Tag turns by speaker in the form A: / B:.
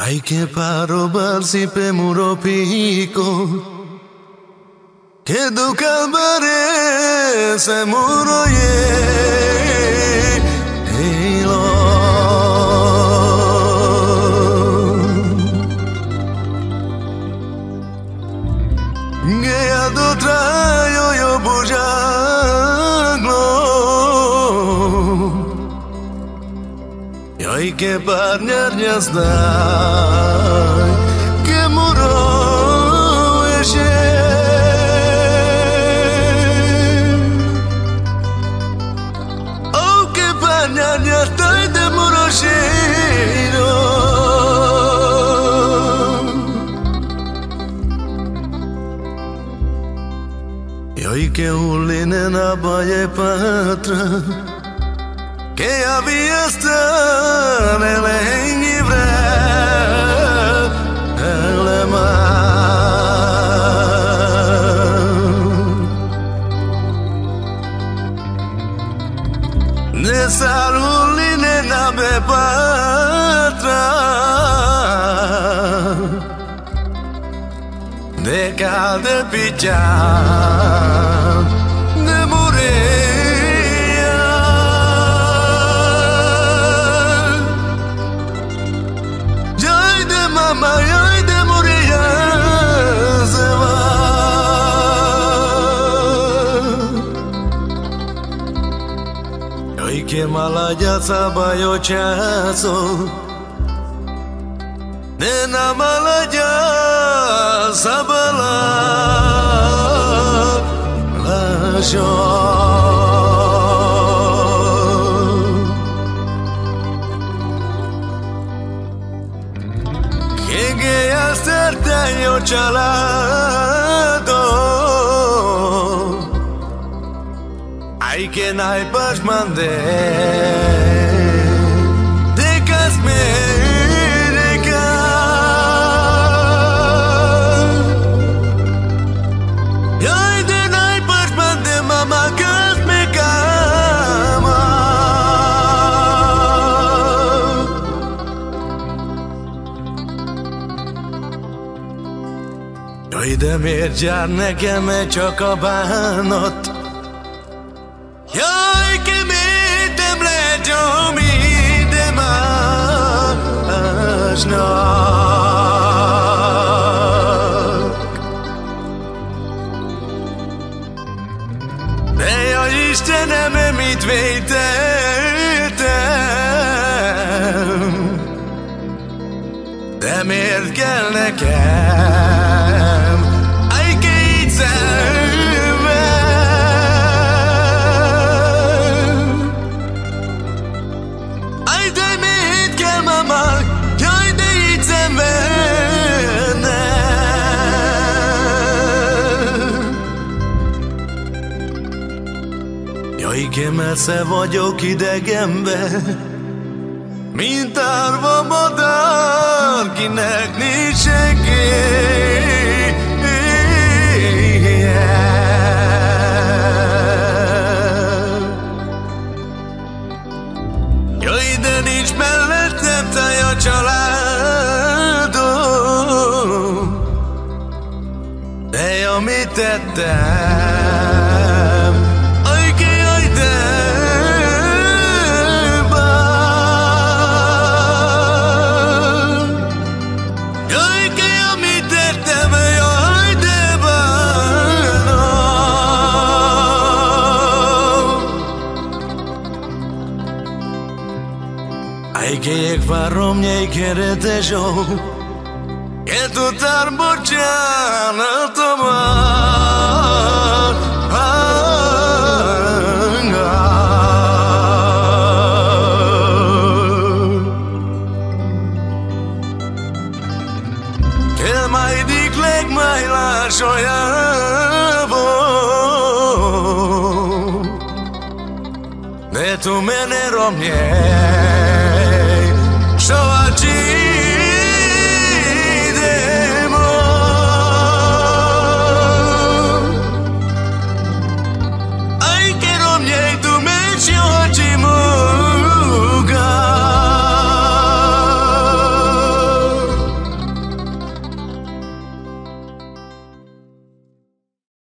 A: Hay que parobarsi pe muro pico che do calvare se muro ye lo Gea do traio yo bujaglo Hay que parñar ya está que muro eshe Oh que parñar ya está de muro shiro Hay que uline na baye patra que había estado en el engibre el mar de saluline na me patra de calde pichar de morir Ay de morir se va Ay que mala ya sabayo chazo De na mala ya sabala la sho Yo chalado Hay que nai pas mande De casmerica Ay de nai pas mande mama casmeca Ay de mercanne que me chocobanot Ay que me temble yo mi demas no De jag istene med mitt vete De merkanne kan Ay que itselve Ay de mit kelmamak Ay de itselve Ay que messze vagyok idegenbe Mint árva madár, kinek nincs segély Jaj, de nincs mellettem tej a családom De amit tettem Ajke, jaj, de Ay que ek varom njej kere të shoh E tu t'arbor qanë të Ke maj diklek maj la shoja De tu mene rom njej